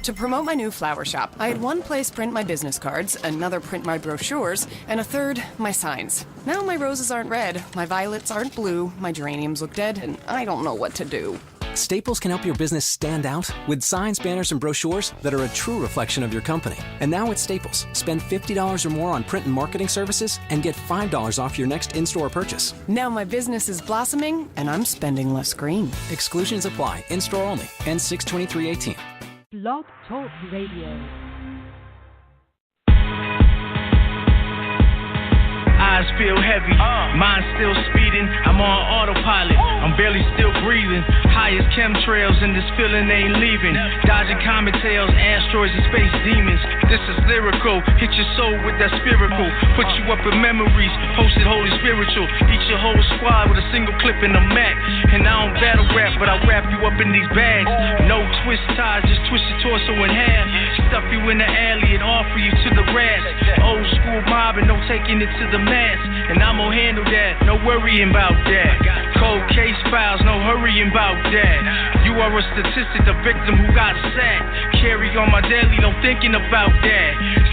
To promote my new flower shop, I had one place print my business cards, another print my brochures, and a third, my signs. Now my roses aren't red, my violets aren't blue, my geraniums look dead, and I don't know what to do. Staples can help your business stand out with signs, banners, and brochures that are a true reflection of your company. And now at Staples, spend $50 or more on print and marketing services and get $5 off your next in-store purchase. Now my business is blossoming, and I'm spending less green. Exclusions apply. In-store only. Ends 6/23/18. Blog Talk Radio. Eyes feel heavy, mind still speeding, I'm on autopilot, I'm barely still breathing, high as chemtrails and this feeling ain't leaving, dodging comet tails, asteroids and space demons, this is lyrical, hit your soul with that spherical, put you up in memories, posted holy spiritual, eat your whole squad with a single clip in the Mac, and I don't battle rap, but I wrap you up in these bags, no twist ties, just twist your torso in half, stuff you in the alley and offer you to the rats, old school mob and no taking it to the mat. And I'm gonna handle that, no worrying about that. Cold case files, no hurrying about that. You are a statistic, the victim who got sacked. Carry on my daily, no thinking about that.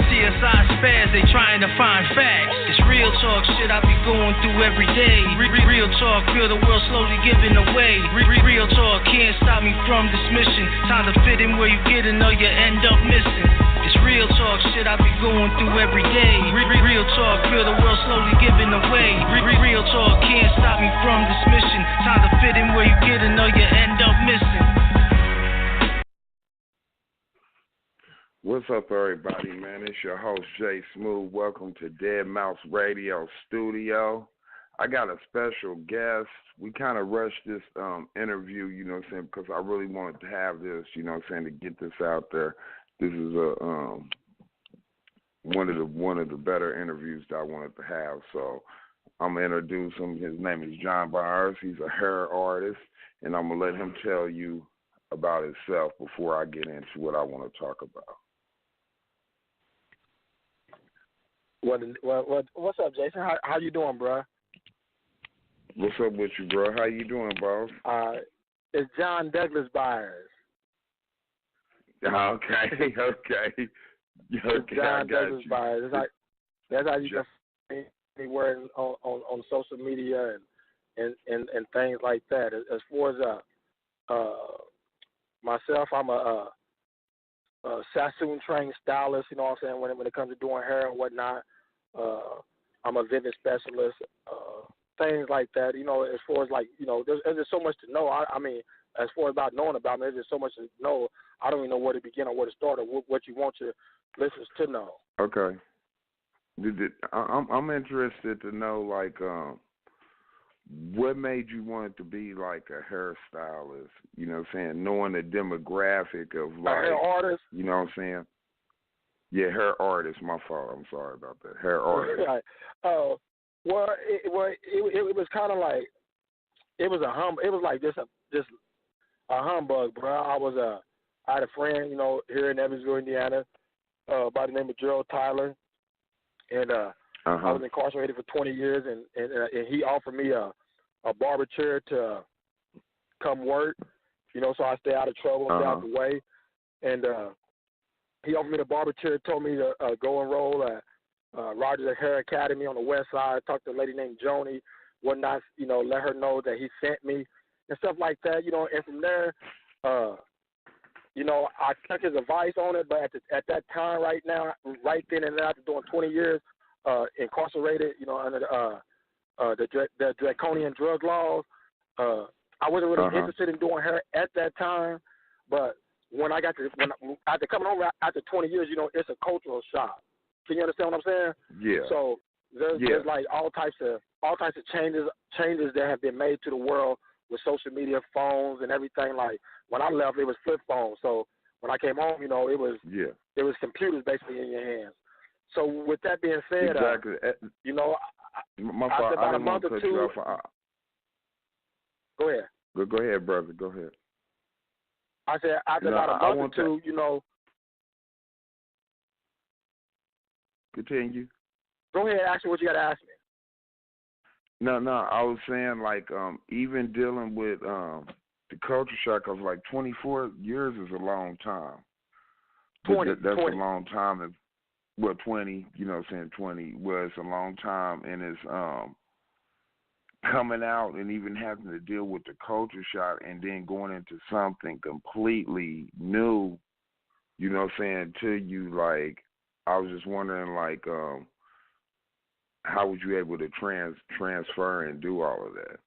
CSI spaz, they trying to find facts. It's real talk shit I be going through every day. Real talk, feel the world slowly giving away. Real talk, can't stop me from this mission. Time to fit in where you get in or you end up missing. It's real talk shit I be going through every day. Real talk, feel the world slowly giving away. Real talk, can't stop me from this mission. Time to fit in where you get in or you end up missing. What's up, everybody, man? It's your host, Jay Smooth. Welcome to Dead Mouse Radio Studio. I got a special guest. We kind of rushed this interview, you know what I'm saying, because I really wanted to have this, you know what I'm saying, to get this out there. This is one of the better interviews that I wanted to have. So I'm gonna introduce him. His name is Douglas Byers. He's a hair artist, and I'm gonna let him tell you about himself before I get into what I want to talk about. What's up, Jason? How you doing, bro? What's up with you, bro? How you doing, boss? It's John Douglas Byers. Okay. John Douglas Byers. That's how you can find anywhere on social media and things like that. As far as myself, I'm a Sassoon trained stylist. You know what I'm saying? When it comes to doing hair and whatnot, I'm a vivid specialist. Things like that. You know, as far as like, you know, there's just so much to know. I mean, as far as about knowing about me, there's just so much to know. I don't even know where to begin or where to start or what you want your listeners to know. Okay. I'm interested to know, like, what made you want to be like a hairstylist? You know what I'm saying? Knowing the demographic of like, hair artist. You know what I'm saying? Yeah, hair artist. My fault. I'm sorry about that. Hair artist. Right. Well, it was kind of like it was like just a humbug, bro. I had a friend, you know, here in Evansville, Indiana, by the name of Gerald Tyler, and I was incarcerated for 20 years, and he offered me a barber chair to come work, you know, so I stay out of trouble, stay out the way, and he offered me the barber chair, told me to go enroll at Rogers Hair Academy on the west side, talked to a lady named Joni, whatnot, you know, let her know that he sent me and stuff like that, you know, and from there, you know, I took his advice on it, but at that time, right then and there, after doing 20 years incarcerated, you know, under the draconian drug laws, I wasn't really interested in doing hair at that time. But when after coming home after 20 years, you know, it's a cultural shock. Can you understand what I'm saying? Yeah. So there's like all types of changes that have been made to the world with social media, phones, and everything. Like when I left, it was flip phones. So when I came home, you know, it was computers basically in your hands. So with that being said, exactly. You know, after about a month or two. Go ahead. Go ahead, brother. Go ahead. I said after about a month or two, you know. Continue. Go ahead. Ask me what you got to ask me. No. I was saying, like, even dealing with the culture shock of like 24 years is a long time. 20. That's 20. a long time. 20, 20, well, it's a long time, and it's coming out and even having to deal with the culture shock and then going into something completely new, to you, like, I was just wondering, like, how was you able to transfer and do all of that?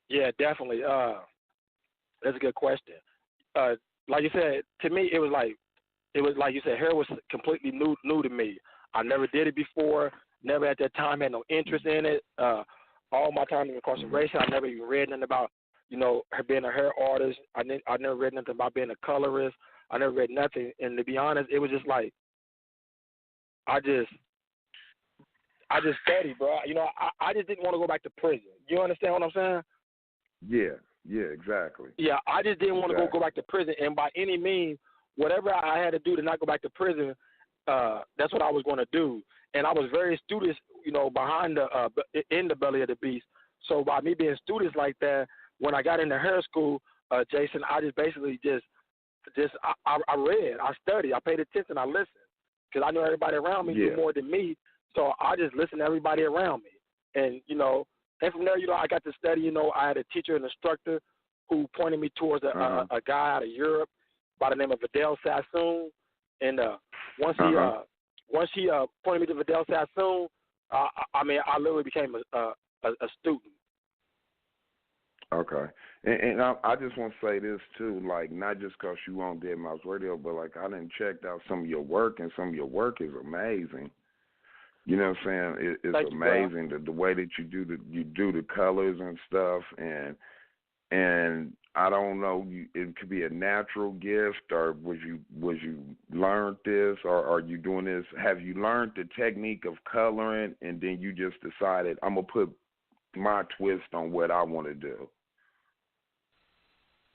Yeah, definitely. That's a good question. Like you said, to me, it was like you said, hair was completely new to me. I never did it before. Never at that time had no interest in it. All my time in incarceration, I never even read nothing about, her being a hair artist. I never read nothing about being a colorist. I never read nothing. And to be honest, it was just like, I just studied, bro. I just didn't want to go back to prison. You understand what I'm saying? Yeah, exactly. Yeah, I just didn't want to go back to prison. And by any means, whatever I had to do to not go back to prison, that's what I was going to do. And I was very studious, behind in the belly of the beast. So by me being studious like that, when I got into hair school, Jason, I just basically I read, I studied, I paid attention, I listened, because I knew everybody around me knew more than me. So I just listened to everybody around me, and and from there, I got to study. I had a teacher and instructor who pointed me towards a guy out of Europe by the name of Vidal Sassoon, and once he pointed me to Vidal Sassoon, I literally became a student. Okay, and I just want to say this too, like, not just because you on Dead Mouse Radio, but like, I done checked out some of your work, and some of your work is amazing. You know what I'm saying? It's amazing the way that you do the colors and stuff, and I don't know, it could be a natural gift, or was you learned this, or are you doing this? Have you learned the technique of coloring, and then you just decided, I'm gonna put my twist on what I want to do?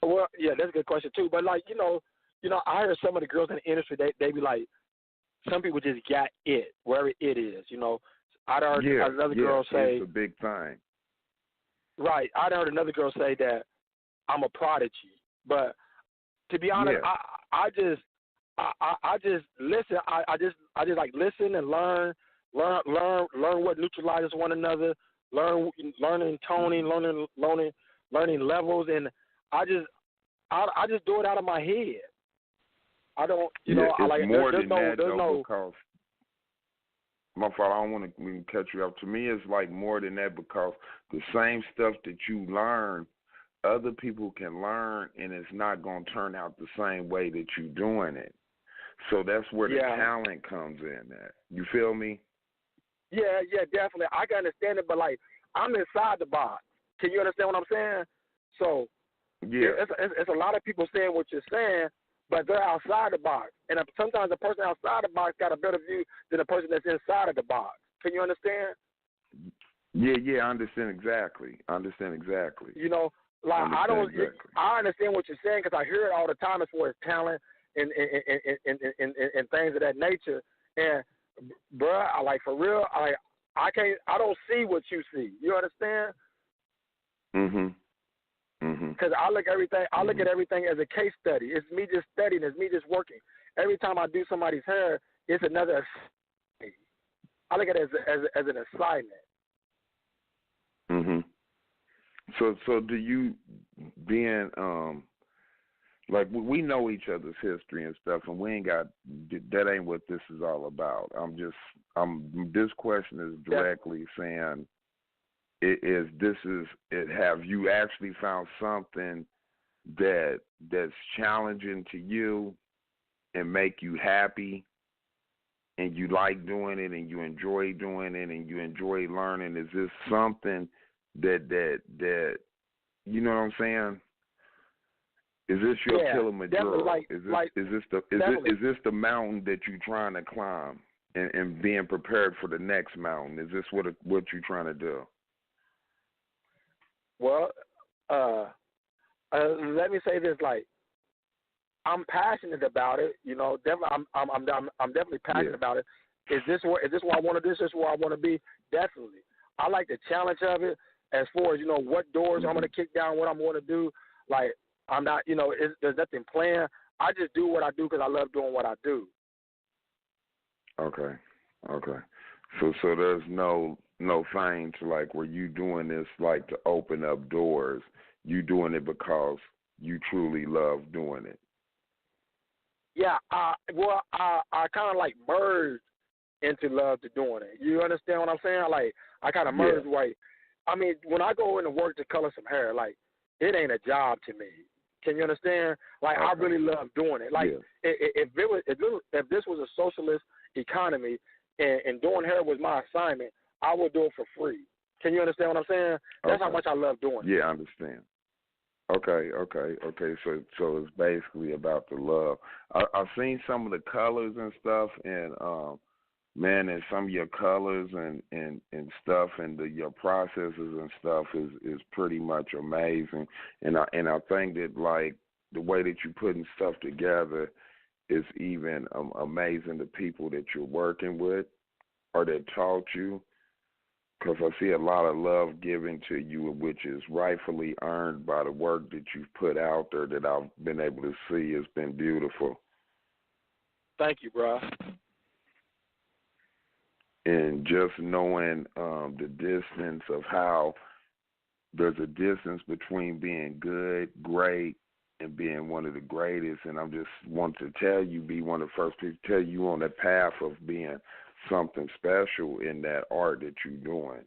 Well, yeah, that's a good question too. But like, I heard some of the girls in the industry, they be like, some people just got it, wherever it is. I'd heard another girl say, it's a big thing. Right. I'd heard another girl say that I'm a prodigy. But to be honest, I just listen. I just like listen and learn what neutralizes one another, learning toning, learning levels, and I just do it out of my head. I don't, it's more than that, because my fault, I don't want to cut you off. To me, it's like more than that, because the same stuff that you learn, other people can learn, and it's not going to turn out the same way that you're doing it. So that's where the talent comes in at. You feel me? Yeah, definitely. I can understand it, but like, I'm inside the box. Can you understand what I'm saying? So, it's a lot of people saying what you're saying, but they're outside the box. And sometimes the person outside the box got a better view than the person that's inside of the box. Can you understand? Yeah, I understand exactly. I understand what you're saying, because I hear it all the time as far as talent and things of that nature. And, bruh, for real, I don't see what you see. You understand? Because I look at everything as a case study. It's me just studying. It's me just working. Every time I do somebody's hair, it's another. I look at it as an assignment. So do you, being like, we know each other's history and stuff, and we ain't got, that ain't what this is all about. This question is directly saying, have you actually found something that's challenging to you and make you happy, and you like doing it, and you enjoy doing it, and you enjoy learning? Is this something that you know what I'm saying? Is this your Kilimanjaro? Is this the mountain that you're trying to climb, and being prepared for the next mountain? Is this what you're trying to do? Well, let me say this: like, I'm passionate about it. Definitely, I'm definitely passionate about it. Is this what I want to do? Is this where I want to be? Definitely. I like the challenge of it. As far as what doors I'm going to kick down, what I'm going to do. Like, I'm not, there's nothing planned. I just do what I do because I love doing what I do. Okay. So there's no thing to like where you doing this like to open up doors. You doing it because you truly love doing it. Yeah, I kind of like merged into love to doing it. You understand what I'm saying? Like, I kind of merged, like, I mean, when I go into work to color some hair, like, it ain't a job to me. Can you understand? Like, I really love doing it. Like, if this was a socialist economy and doing hair was my assignment, I would do it for free. Can you understand what I'm saying? That's how much I love doing it. Yeah, I understand. Okay. So it's basically about the love. I've seen some of the colors and stuff, and man, and some of your colors and stuff, and your processes and stuff is pretty much amazing. And I think that like the way that you're putting stuff together is even amazing. The people that you're working with or that taught you. Because I see a lot of love given to you, which is rightfully earned by the work that you've put out there that I've been able to see. It's been beautiful. Thank you, bro. And just knowing the distance of how there's a distance between being good, great, and being one of the greatest. And I just want to tell you, be one of the first people to tell you on the path of being something special in that art that you're doing.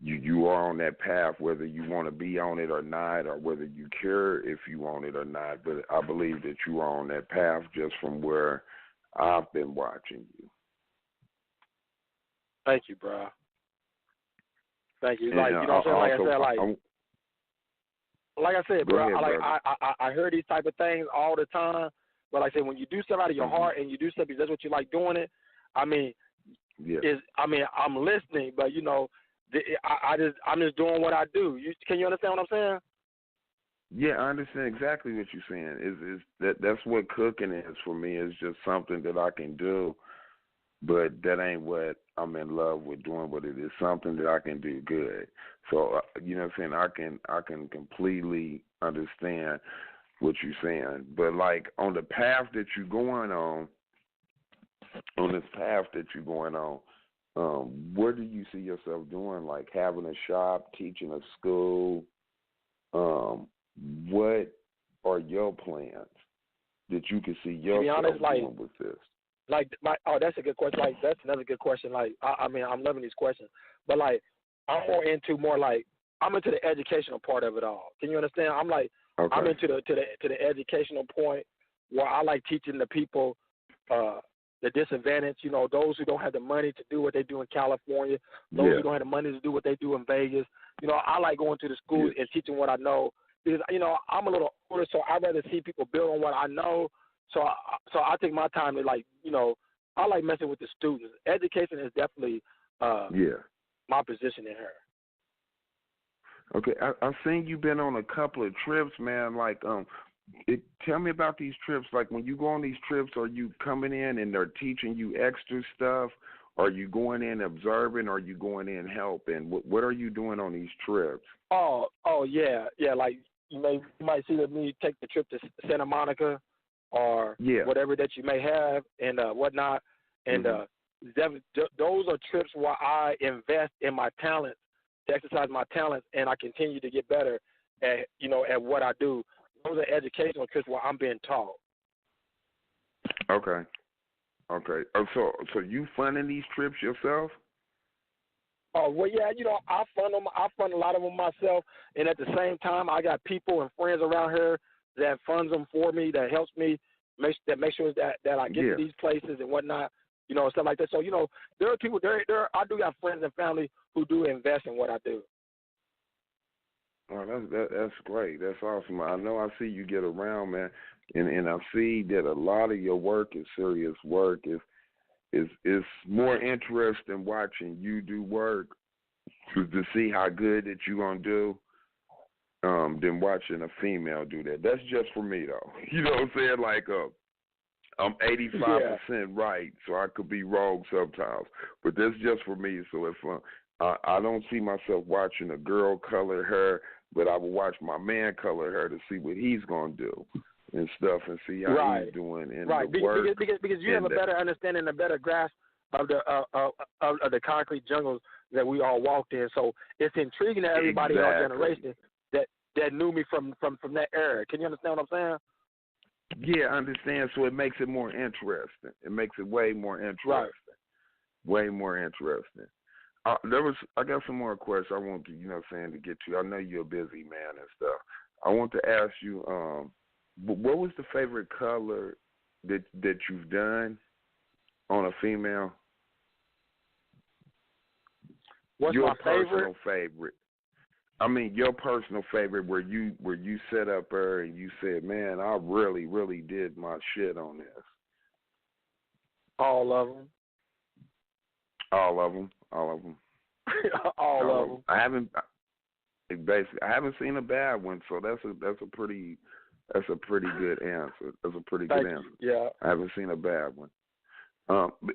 You are on that path, whether you want to be on it or not, or whether you care if you want it or not. But I believe that you are on that path just from where I've been watching you. Thank you, bro. Thank you. And, like, you know what I'm saying? Like I said, bro, I hear these type of things all the time. But like I said, when you do stuff out of your heart and you do stuff because that's what you like doing it, I'm listening, but you know, I'm just doing what I do. Can you understand what I'm saying? Yeah, I understand exactly what you're saying. That's what cooking is for me. It's just something that I can do, but that ain't what I'm in love with doing. But it is something that I can do good. So you know what I'm saying? I can completely understand what you're saying. But like on the path that you're going on. What do you see yourself doing? Like having a shop, teaching a school? What are your plans that you can see yourself doing with this? That's a good question. Like, that's another good question. Like, I mean, I'm loving these questions. But like, I'm into the educational part of it all. Can you understand? I'm like, okay. I'm into the educational point where I like teaching the people the disadvantaged, you know, those who don't have the money to do what they do in California, those who don't have the money to do what they do in Vegas. You know, I like going to the schools and teaching what I know because, you know, I'm a little older, so I'd rather see people build on what I know. So I take my time to, like, you know, I like messing with the students. Education is definitely my position in here. Okay, I've seen you've been on a couple of trips, man, like tell me about these trips. Like when you go on these trips, are you coming in and they're teaching you extra stuff? Are you going in observing? Or are you going in helping? What are you doing on these trips? Oh yeah. Like you might see me take the trip to Santa Monica or whatever that you may have and whatnot. And those are trips where I invest in my talents, to exercise my talents, and I continue to get better at what I do. Those are educational trips where I'm being taught. Okay. So you funding these trips yourself? Oh well, yeah. You know, I fund them. I fund a lot of them myself, and at the same time, I got people and friends around here that funds them for me, that helps me make sure that I get to these places and whatnot. You know, stuff like that. So you know, there are people. I do got friends and family who do invest in what I do. Oh, that's great. That's awesome. I know I see you get around, man, and I see that a lot of your work is serious work. It's more interesting watching you do work to see how good that you're going to do than watching a female do that. That's just for me, though. You know what I'm saying? Like, I'm 85% right, so I could be wrong sometimes. But that's just for me. So if I don't see myself watching a girl color hair, but I will watch my man color hair to see what he's going to do. and stuff, and see how he's doing in the work. Because you have a better understanding, a better grasp of the concrete jungles that we all walked in. So it's intriguing to everybody in our generation that knew me from that era. Can you understand what I'm saying? Yeah, I understand. So it makes it more interesting. It makes it way more interesting. Right. Way more interesting. I got some more questions I want to, to get to. I know you're a busy man and stuff. I want to ask you, what was the favorite color that you've done on a female? What's your my personal favorite? I mean, your personal favorite where you set up her and you said, man, I really, really did my shit on this. All of them. All of them. All of them. All of them. I haven't seen a bad one, so that's a pretty good answer. That's a pretty good answer. Yeah. I haven't seen a bad one.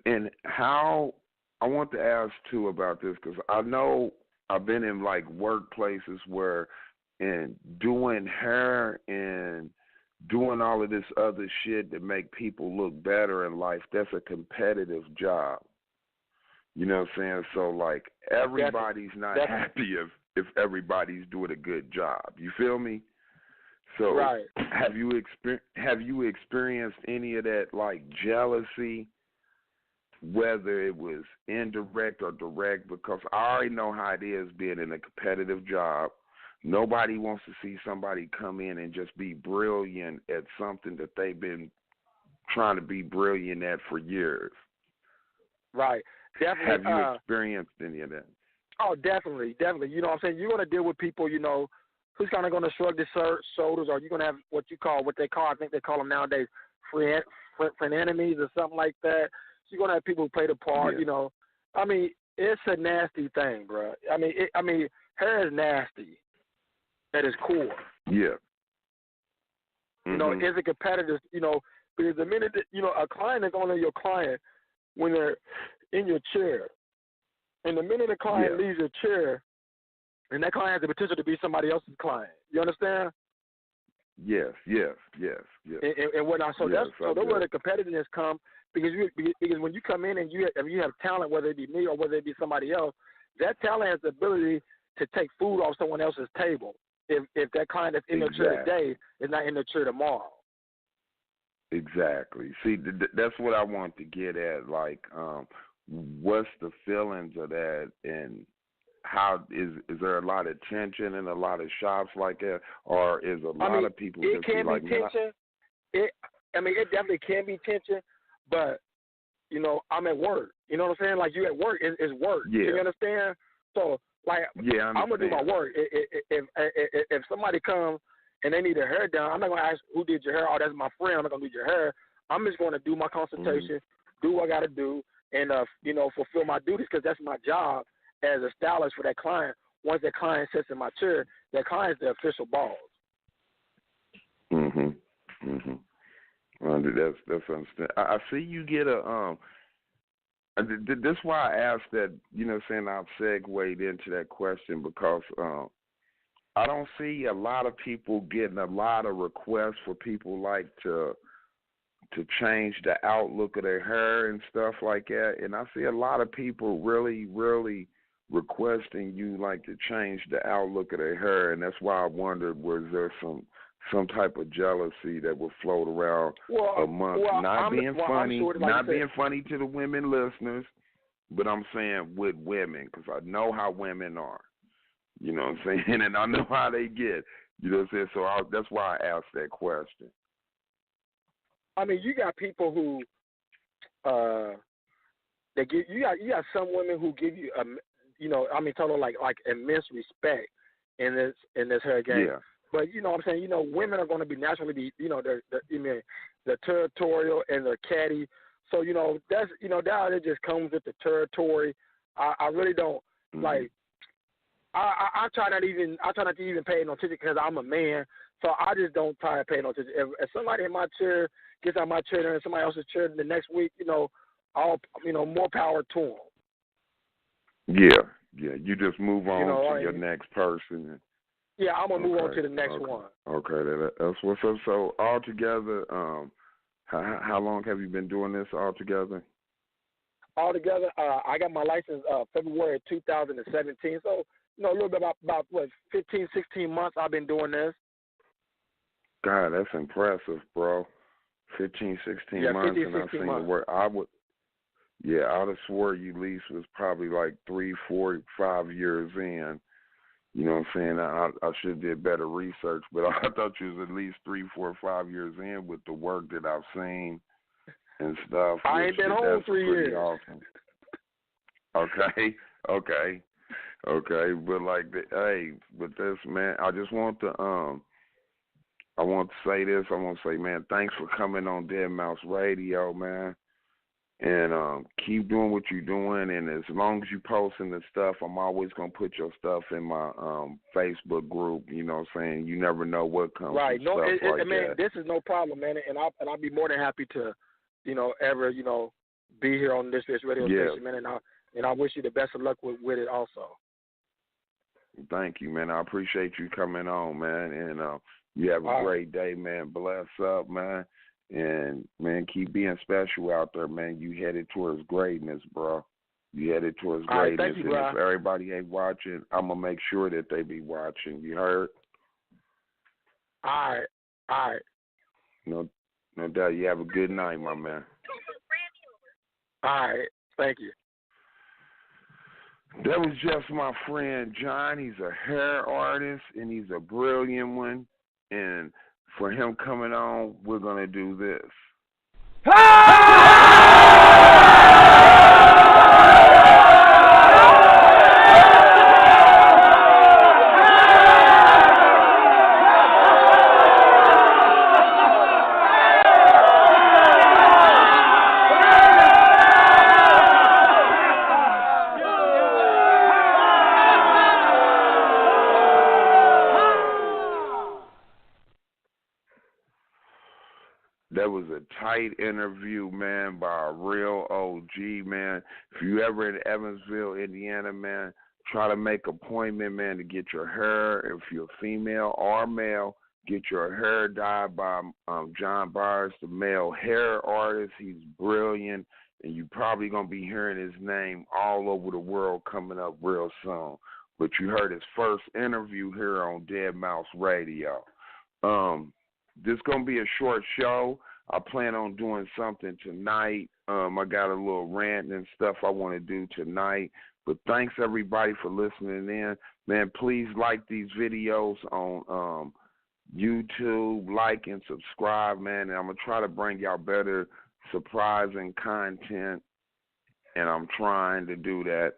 And how I want to ask too about this, because I know I've been in like workplaces where and doing hair and doing all of this other shit that make people look better in life, that's a competitive job. You know what I'm saying? So like everybody's not happy if everybody's doing a good job. You feel me? So right. Have you experienced any of that like jealousy, whether it was indirect or direct? Because I already know how it is being in a competitive job. Nobody wants to see somebody come in and just be brilliant at something that they've been trying to be brilliant at for years. Right. Definitely. Have you experienced any of that? Oh, definitely. You know what I'm saying? You're going to deal with people, who's kind of going to shrug their shoulders, or you're going to have what they call, I think they call them nowadays, friend enemies or something like that. So you're going to have people who play the part, Yeah. I mean, it's a nasty thing, bro. I mean, hair is nasty at its core. Yeah. It's a competitive, because the minute that, a client is only your client when they're in your chair. And the minute a client leaves your chair, and that client has the potential to be somebody else's client. You understand? Yes. And whatnot. So that's where the competitiveness comes, because when you come in and you have talent, whether it be me or whether it be somebody else, that talent has the ability to take food off someone else's table. If that client that's in their chair today is not in their chair tomorrow. Exactly. See, that's what I want to get at. Like, what's the feelings of that, and how is there a lot of tension in a lot of shops like that, or is a lot of people it just can be like, tension. It definitely can be tension, but I'm at work. You know what I'm saying? Like, you at work, it's work. Yeah. You understand? So like, I'm gonna do my work. If somebody comes and they need their hair done, I'm not gonna ask who did your hair. Oh, that's my friend. I'm not gonna do your hair. I'm just gonna do my consultation, do what I gotta do, and fulfill my duties, because that's my job as a stylist for that client. Once that client sits in my chair, that client's the official boss. That's understand. I see you get a This is why I asked that. I've segued into that question, because I don't see a lot of people getting a lot of requests for people like to change the outlook of their hair and stuff like that. And I see a lot of people really, really requesting you like to change the outlook of their hair. And that's why I wondered, was there some type of jealousy that would float around amongst being funny to the women listeners, but I'm saying with women, because I know how women are. You know what I'm saying? And I know how they get. You know what I'm saying? So that's why I asked that question. I mean, you got people who they give you got some women who give you total like immense respect in this hair game. Yeah. But you know what I'm saying? Women are going to be naturally they're territorial and they're catty. So that's that it just comes with the territory. I really don't like. I try not to even pay no attention, because I'm a man. So I just don't try to pay no attention. If somebody in my chair gets out my chair and somebody else's chair the next week, I'll more power to them. Yeah. You just move on to your next person. Yeah, I'm gonna move on to the next one. Okay, that's what's up. So all together, how long have you been doing this all together? Altogether, I got my license February 2017. So, a little bit about 15, 16 months I've been doing this. God, that's impressive, bro. 15, 16 months, 15, and I've seen months. the work. I'd have swore you at least was probably like 3, 4, 5 years in. You know what I'm saying? I should have did better research, but I thought you was at least 3, 4, 5 years in with the work that I've seen and stuff. I ain't been home 3 years. Awesome. Okay. But this, man, I just want to I want to say this. I want to say, man, thanks for coming on Dead Mouse Radio, man. And keep doing what you're doing. And as long as you posting the stuff, I'm always going to put your stuff in my Facebook group. You know what I'm saying? You never know what comes right. from stuff like man, that. this is no problem, man. And I'll be more than happy to, ever, be here on this radio station, man. And I wish you the best of luck with it also. Thank you, man. I appreciate you coming on, man. And you have a great day, man. Bless up, man. And, man, keep being special out there, man. You headed towards greatness, bro. You headed towards greatness. Thank you, and if everybody ain't watching, I'm going to make sure that they be watching. You heard? All right. No doubt. You have a good night, my man. All right. Thank you. That was just my friend John. He's a hair artist, and he's a brilliant one. And for him coming on, we're going to do this. That was a tight interview, man, by a real OG, man. If you ever in Evansville, Indiana, man, try to make an appointment, man, to get your hair. If you're female or male, get your hair dyed by Douglas Byers, the male hair artist. He's brilliant, and you're probably going to be hearing his name all over the world coming up real soon. But you heard his first interview here on Dead Mouse Radio. This is going to be a short show. I plan on doing something tonight. I got a little rant and stuff I want to do tonight. But thanks, everybody, for listening in. Man, please like these videos on YouTube. Like and subscribe, man. And I'm going to try to bring y'all better surprising content. And I'm trying to do that.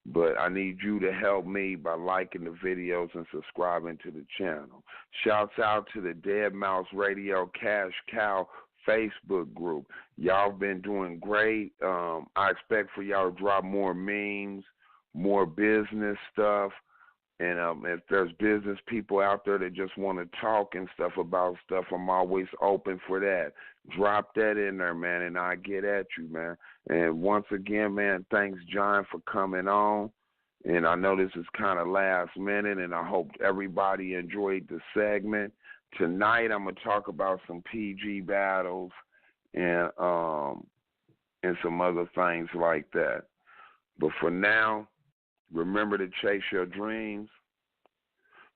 But I need you to help me by liking the videos and subscribing to the channel. Shouts out to the Dead Mouse Radio Cash Cow Facebook group. Y'all been doing great. I expect for y'all to drop more memes, more business stuff. And if there's business people out there that just want to talk and stuff about stuff, I'm always open for that. Drop that in there, man, and I get at you, man. And once again, man, thanks, John, for coming on. And I know this is kind of last minute, and I hope everybody enjoyed the segment. Tonight I'm going to talk about some PG battles and some other things like that. But for now, remember to chase your dreams,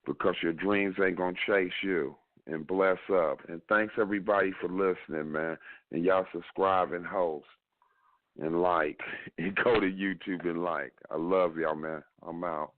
because your dreams ain't going to chase you. And bless up. And thanks, everybody, for listening, man. And y'all subscribe and host and like. And go to YouTube and like. I love y'all, man. I'm out.